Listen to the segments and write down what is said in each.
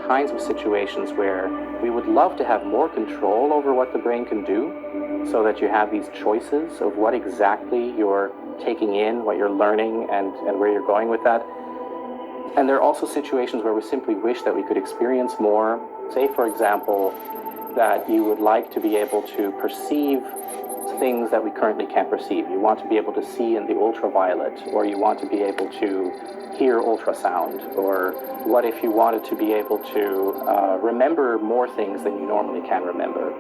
kinds of situations where we would love to have more control over what the brain can do, so that you have these choices of what exactly you're taking in, what you're learning, and where you're going with that. And there are also situations where we simply wish that we could experience more. Say, for example, that you would like to be able to perceive things that we currently can't perceive. You want to be able to see in the ultraviolet, or you want to be able to hear ultrasound, or what if you wanted to be able to remember more things than you normally can remember.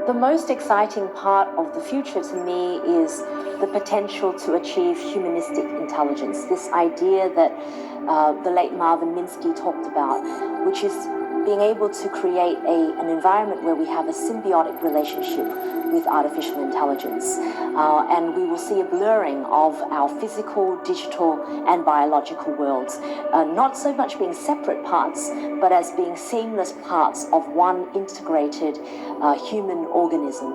The most exciting part of the future to me is the potential to achieve humanistic intelligence, this idea that the late Marvin Minsky talked about, which is being able to create an environment where we have a symbiotic relationship with artificial intelligence. And we will see a blurring of our physical, digital, and biological worlds, not so much being separate parts, but as being seamless parts of one integrated human organism.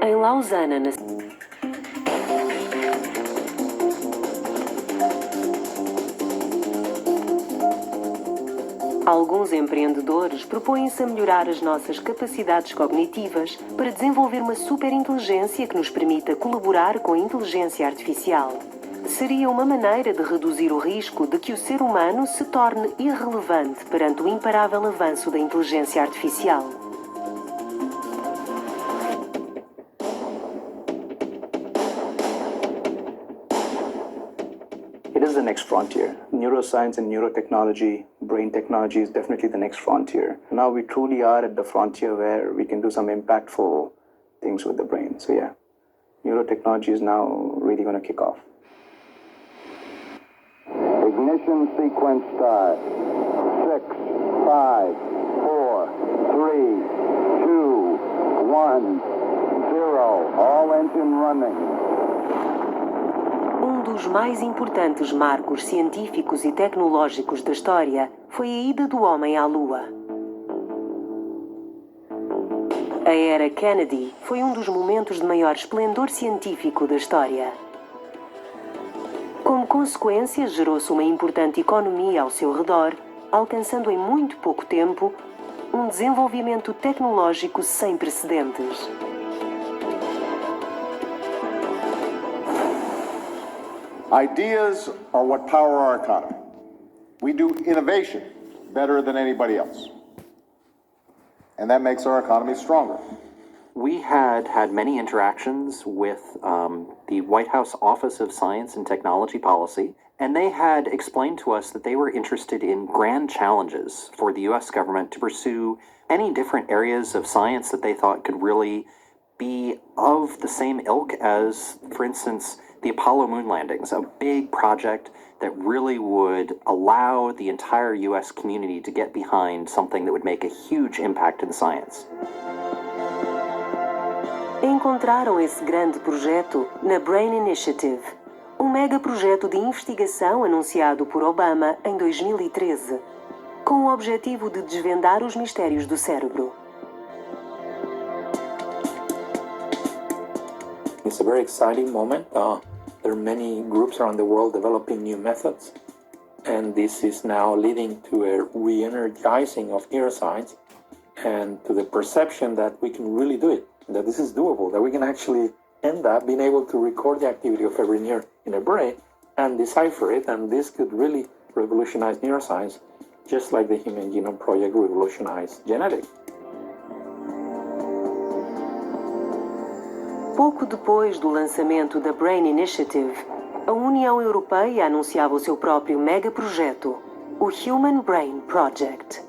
Em Lausanne, alguns empreendedores propõem-se a melhorar as nossas capacidades cognitivas para desenvolver uma superinteligência que nos permita colaborar com a inteligência artificial. Seria uma maneira de reduzir o risco de que o ser humano se torne irrelevante perante o imparável avanço da inteligência artificial. It is the next frontier. Neuroscience and neurotechnology, brain technology is definitely the next frontier. Now we truly are at the frontier where we can do some impactful things with the brain. So yeah, neurotechnology is now really going to kick off. Ignition sequence start. 6, 5, 4, 3, 2, 1, 0. All engine running. Um dos mais importantes marcos científicos e tecnológicos da história foi a ida do homem à Lua. A era Kennedy foi um dos momentos de maior esplendor científico da história. Como consequência, gerou-se uma importante economia ao seu redor, alcançando em muito pouco tempo um desenvolvimento tecnológico sem precedentes. Ideas are what power our economy. We do innovation better than anybody else. And that makes our economy stronger. We had many interactions with the White House Office of Science and Technology Policy, and they had explained to us that they were interested in grand challenges for the U.S. government to pursue any different areas of science that they thought could really be of the same ilk as, for instance, the Apollo moon landings, a big project that really would allow the entire U.S. community to get behind something that would make a huge impact in science. Encontraram esse grande projeto na Brain Initiative, mega projeto de investigação anunciado por Obama em 2013, com o objetivo de desvendar os mistérios do cérebro. It's a very exciting moment. There are many groups around the world developing new methods, and this is now leading to a re-energizing of neuroscience and to the perception that we can really do it, that this is doable, that we can actually end up being able to record the activity of every nerve in a brain and decipher it, and this could really revolutionize neuroscience, just like the Human Genome Project revolutionized genetics. Pouco depois do lançamento da Brain Initiative, a União Europeia anunciava o seu próprio megaprojeto, o Human Brain Project.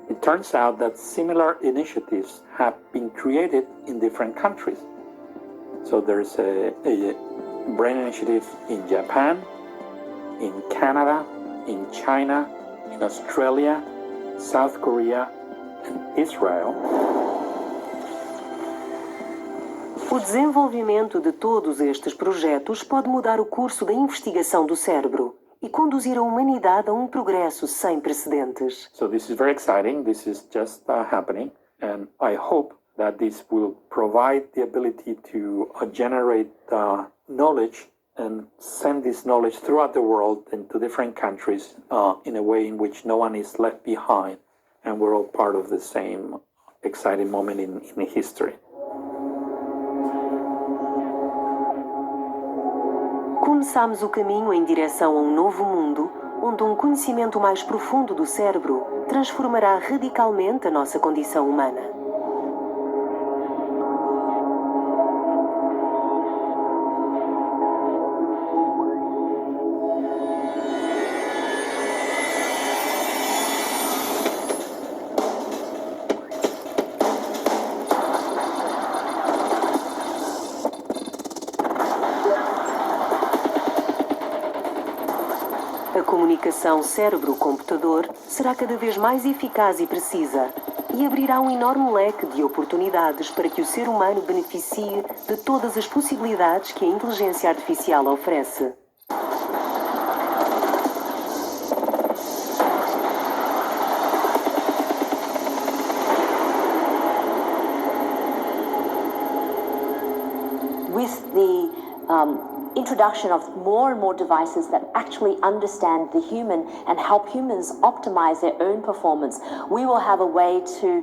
It turns out that similar initiatives have been created in different countries. So there's a brain initiative in Japan, in Canada, in China, in Australia, South Korea, and Israel. O desenvolvimento de todos estes projetos pode mudar o curso da investigação do cérebro e conduzir a humanidade a progresso sem precedentes. So this is very exciting. This is just happening, and I hope that this will provide the ability to generate knowledge and send this knowledge throughout the world and to different countries in a way in which no one is left behind, and we're all part of the same exciting moment in history. Começamos o caminho em direção a novo mundo, onde conhecimento mais profundo do cérebro transformará radicalmente a nossa condição humana. A comunicação cérebro-computador será cada vez mais eficaz e precisa e abrirá enorme leque de oportunidades para que o ser humano beneficie de todas as possibilidades que a inteligência artificial oferece. With the introduction of more and more devices that actually understand the human and help humans optimize their own performance, we will have a way to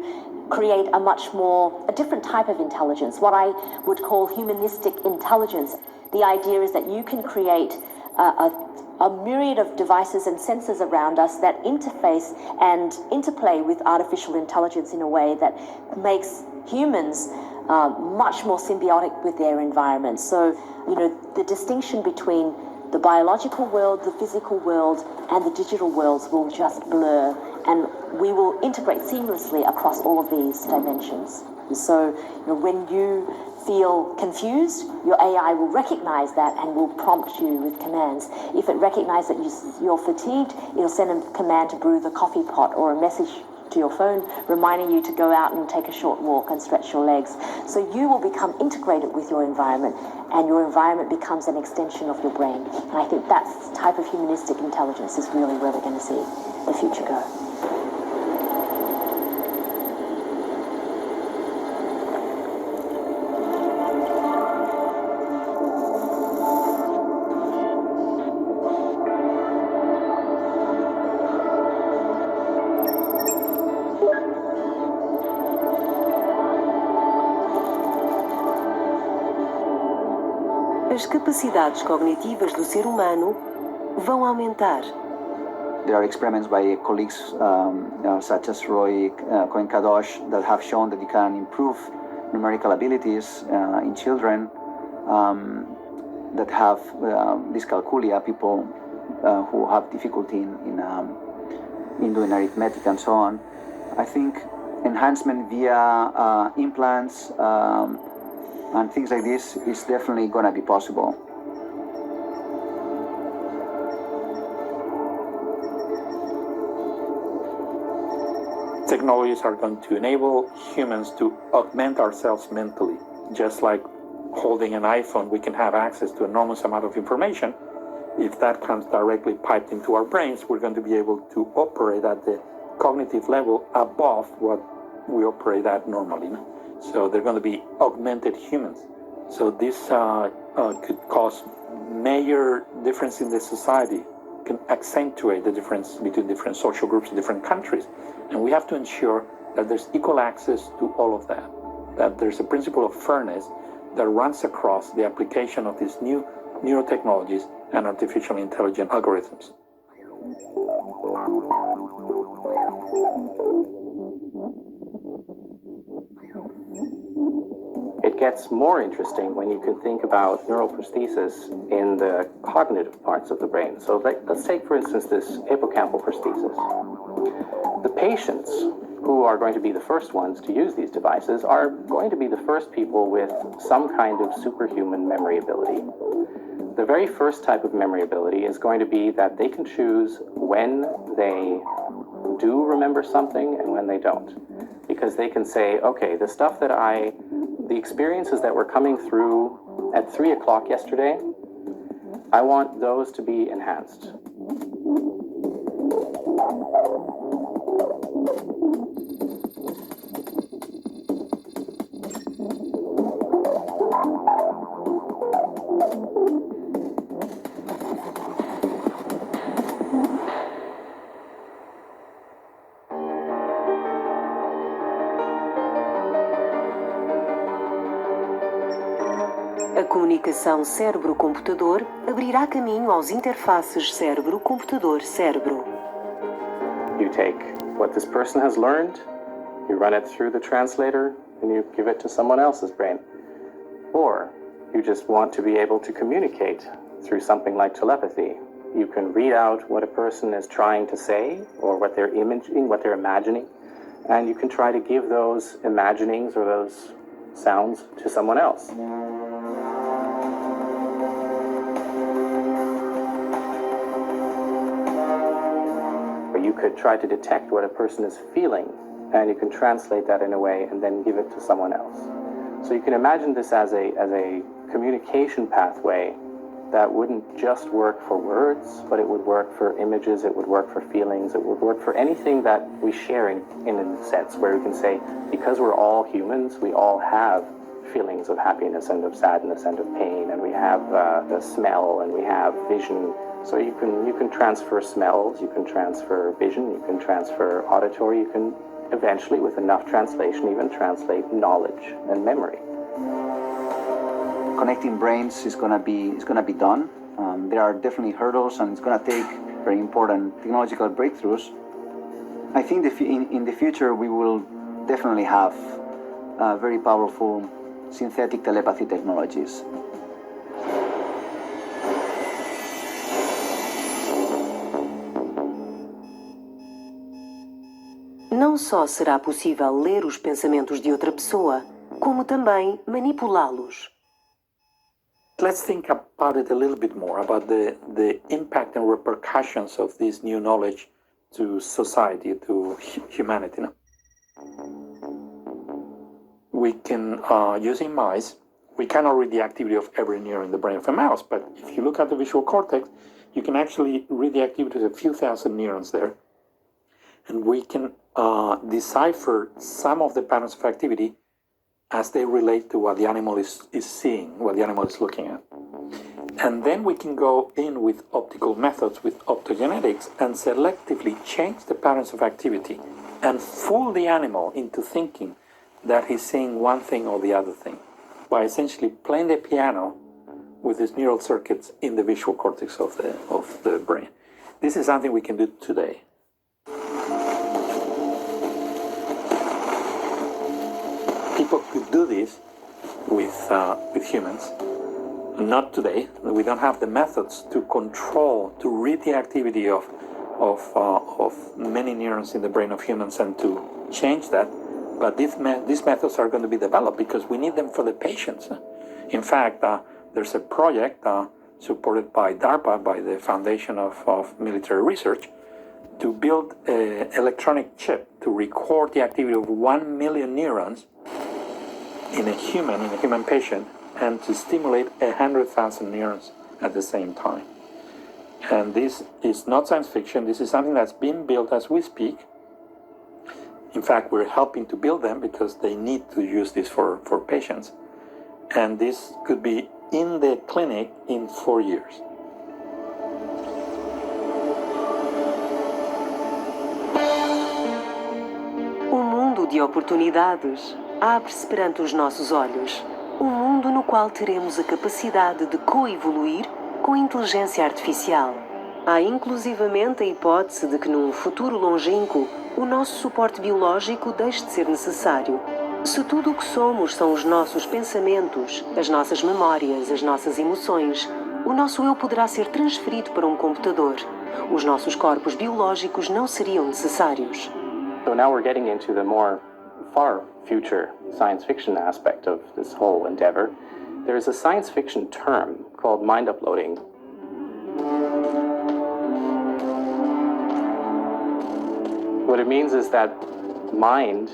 create a different type of intelligence, what I would call humanistic intelligence. The idea is that you can create a myriad of devices and sensors around us that interface and interplay with artificial intelligence in a way that makes humans much more symbiotic with their environment. So, the distinction between the biological world, the physical world, and the digital worlds will just blur, and we will integrate seamlessly across all of these dimensions. So, when you feel confused, your AI will recognize that and will prompt you with commands. If it recognizes that you're fatigued, it'll send a command to brew the coffee pot or a message to your phone reminding you to go out and take a short walk and stretch your legs. So you will become integrated with your environment, and your environment becomes an extension of your brain. And I think that type of humanistic intelligence is really where we're going to see the future go. As capacidades cognitivas do ser humano vão aumentar. There are experiments by colleagues such as Roy Cohen-Kadosh that have shown that you can improve numerical abilities in children that have dyscalculia, people who have difficulty in doing arithmetic and so on. I think enhancement via implants and things like this is definitely going to be possible. Technologies are going to enable humans to augment ourselves mentally. Just like holding an iPhone, we can have access to an enormous amount of information. If that comes directly piped into our brains, we're going to be able to operate at the cognitive level above what we operate at normally. So they're going to be augmented humans. So this could cause major difference in the society, can accentuate the difference between different social groups in different countries. And we have to ensure that there's equal access to all of that there's a principle of fairness that runs across the application of these new neurotechnologies and artificial intelligence algorithms. It gets more interesting when you can think about neuroprosthesis in the cognitive parts of the brain. So let's take, for instance, this hippocampal prosthesis. The patients who are going to be the first ones to use these devices are going to be the first people with some kind of superhuman memory ability. The very first type of memory ability is going to be that they can choose when they do remember something and when they don't. Because they can say, okay, the experiences that were coming through at 3 o'clock yesterday, I want those to be enhanced. A comunicação cérebro-computador abrirá caminho aos interfaces cérebro-computador-cérebro. You take what this person has learned, you run it through the translator, and you give it to someone else's brain. Or you just want to be able to communicate through something like telepathy. You can read out what a person is trying to say or what they're imaging, what they're imagining, and you can try to give those imaginings or those sounds to someone else. Or you could try to detect what a person is feeling, and you can translate that in a way and then give it to someone else. So you can imagine this as a communication pathway that wouldn't just work for words, but it would work for images, it would work for feelings, it would work for anything that we share in a sense, where we can say, because we're all humans, we all have feelings of happiness and of sadness and of pain, and we have the smell and we have vision. So you can transfer smells, you can transfer vision, you can transfer auditory, you can eventually, with enough translation, even translate knowledge and memory. Connecting brains is gonna be done. There are definitely hurdles, and it's gonna take very important technological breakthroughs. I think in the future we will definitely have very powerful synthetic telepathy technologies. Não só será possível ler os pensamentos de outra pessoa, como também manipulá-los. Let's think about it a little bit more, about the impact and repercussions of this new knowledge to society, to humanity. We can, using mice, we cannot read the activity of every neuron in the brain of a mouse, but if you look at the visual cortex, you can actually read the activity of a few thousand neurons there. And we can decipher some of the patterns of activity as they relate to what the animal is seeing, what the animal is looking at. And then we can go in with optical methods, with optogenetics, and selectively change the patterns of activity and fool the animal into thinking that he's seeing one thing or the other thing by essentially playing the piano with these neural circuits in the visual cortex of the brain. This is something we can do today. People could do this with humans. Not today. We don't have the methods to control, to read the activity of many neurons in the brain of humans and to change that. But these methods are going to be developed because we need them for the patients. In fact, there's a project supported by DARPA, by the Foundation of Military Research, to build an electronic chip to record the activity of 1 million neurons in a human patient, and to stimulate 100,000 neurons at the same time. And this is not science fiction. This is something that's being built as we speak. In fact, we're helping to build them because they need to use this for patients. And this could be in the clinic in 4 years. Mundo de oportunidades abre-se perante os nossos olhos. Mundo no qual teremos a capacidade de coevoluir com a inteligência artificial. Há inclusivamente a hipótese de que num futuro longínquo o nosso suporte biológico deixe de ser necessário. Se tudo o que somos são os nossos pensamentos, as nossas memórias, as nossas emoções, o nosso eu poderá ser transferido para um computador. Os nossos corpos biológicos não seriam necessários. So now we're getting into the more far future science fiction aspect of this whole endeavor. There is a science fiction term called mind uploading. What it means is that mind,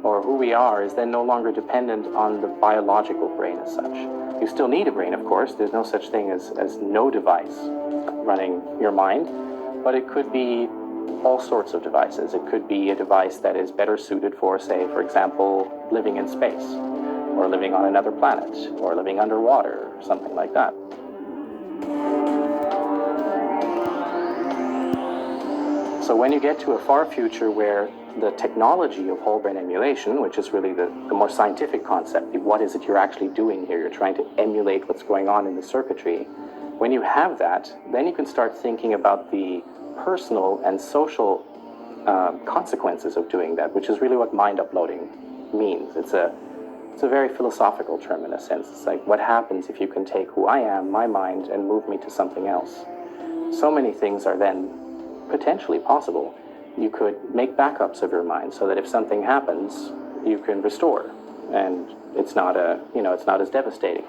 or who we are, is then no longer dependent on the biological brain as such. You still need a brain, of course. There's no such thing as no device running your mind, but it could be all sorts of devices. It could be a device that is better suited for, say, for example, living in space, or living on another planet, or living underwater, or something like that. So when you get to a far future where the technology of whole brain emulation, which is really the more scientific concept, what is it you're actually doing here? You're trying to emulate what's going on in the circuitry. When you have that, then you can start thinking about the personal and social consequences of doing that, which is really what mind uploading means. It's a very philosophical term in a sense. It's like, what happens if you can take who I am, my mind, and move me to something else? So many things are then potentially possible. You could make backups of your mind so that if something happens, you can restore, and it's not it's not as devastating.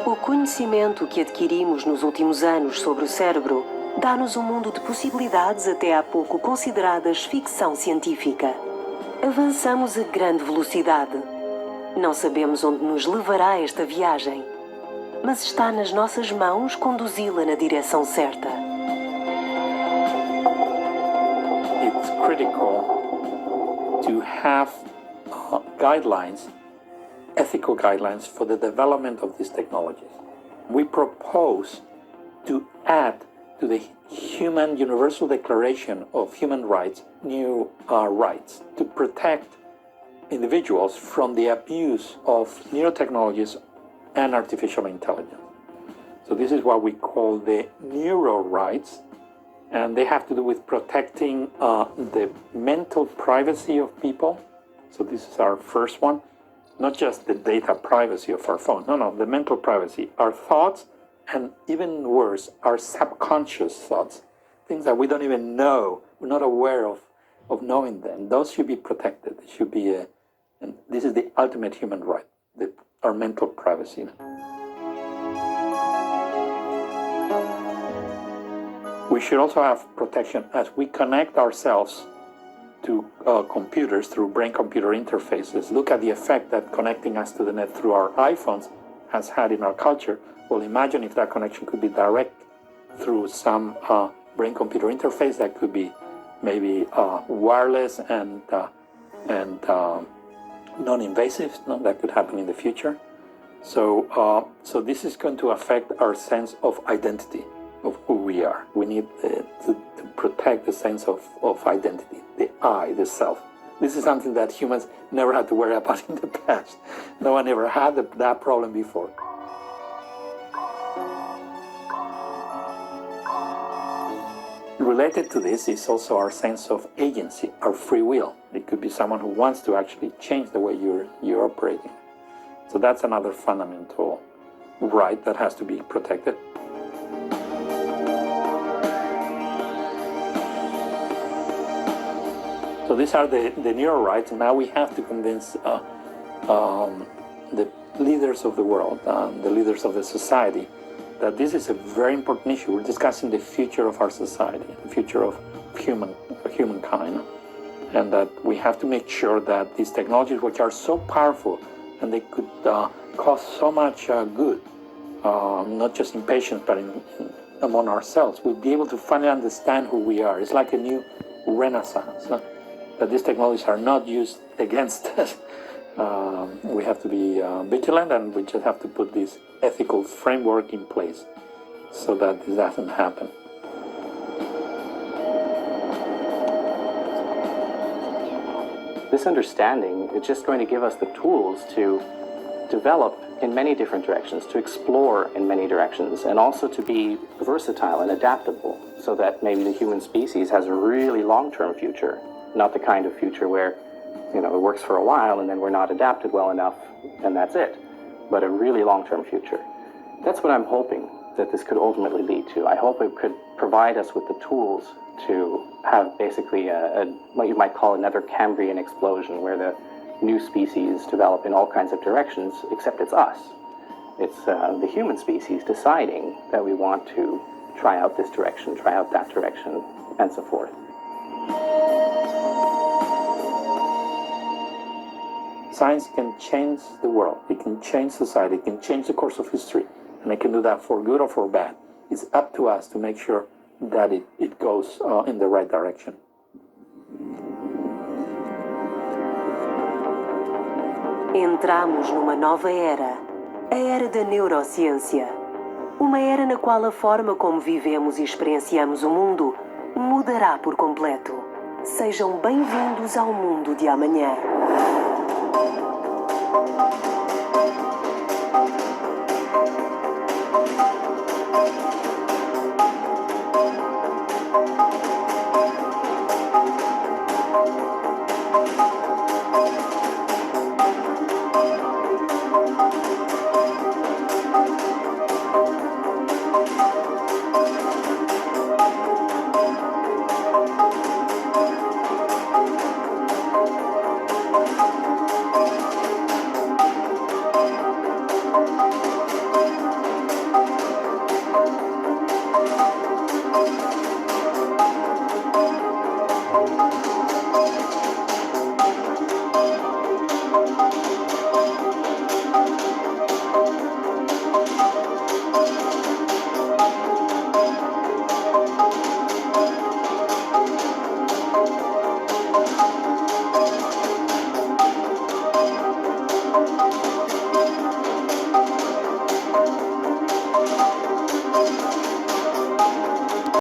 O conhecimento que adquirimos nos últimos anos sobre o cérebro dá-nos um mundo de possibilidades até há pouco consideradas ficção científica. Avançamos a grande velocidade. Não sabemos onde nos levará esta viagem, mas está nas nossas mãos conduzi-la na direção certa. It's critical to have guidelines, ethical guidelines for the development of these technologies. We propose to add to the Human Universal Declaration of Human Rights new rights to protect individuals from the abuse of neurotechnologies and artificial intelligence. So this is what we call the neuro rights, and they have to do with protecting the mental privacy of people. So this is our first one, not just the data privacy of our phone. No, the mental privacy, our thoughts, and even worse, our subconscious thoughts, things that we don't even know, we're not aware of knowing them. Those should be protected. It should be and this is the ultimate human right, our mental privacy. We should also have protection as we connect ourselves to computers through brain-computer interfaces. Look at the effect that connecting us to the net through our iPhones has had in our culture. Well, imagine if that connection could be direct through some brain-computer interface that could be maybe wireless and non-invasive. No, that could happen in the future. So this is going to affect our sense of identity, of who we are. We need to protect the sense of identity, the I, the self. This is something that humans never had to worry about in the past. No one ever had that problem before. Related to this is also our sense of agency, our free will. It could be someone who wants to actually change the way you're operating. So that's another fundamental right that has to be protected. So these are the neuro rights. Now we have to convince the leaders of the world, the leaders of the society, that this is a very important issue. We're discussing the future of our society, the future of humankind, and that we have to make sure that these technologies, which are so powerful and they could cause so much good, not just in patients but among ourselves, we'll be able to finally understand who we are. It's like a new renaissance, that these technologies are not used against us. We have to be vigilant, and we just have to put this ethical framework in place so that this doesn't happen. This understanding is just going to give us the tools to develop in many different directions, to explore in many directions, and also to be versatile and adaptable, so that maybe the human species has a really long-term future, not the kind of future where it works for a while and then we're not adapted well enough and that's it, but a really long-term future. That's what I'm hoping that this could ultimately lead to. I hope it could provide us with the tools to have basically what you might call another Cambrian explosion, where the new species develop in all kinds of directions, except it's us. It's the human species deciding that we want to try out this direction, try out that direction, and so forth. Science can change the world, it can change society, it can change the course of history, and it can do that for good or for bad. It's up to us to make sure that it goes in the right direction. Entramos numa nova era, A era da neurociência. Uma era na qual a forma como vivemos e experienciamos o mundo mudará por completo. Sejam bem-vindos ao mundo de amanhã.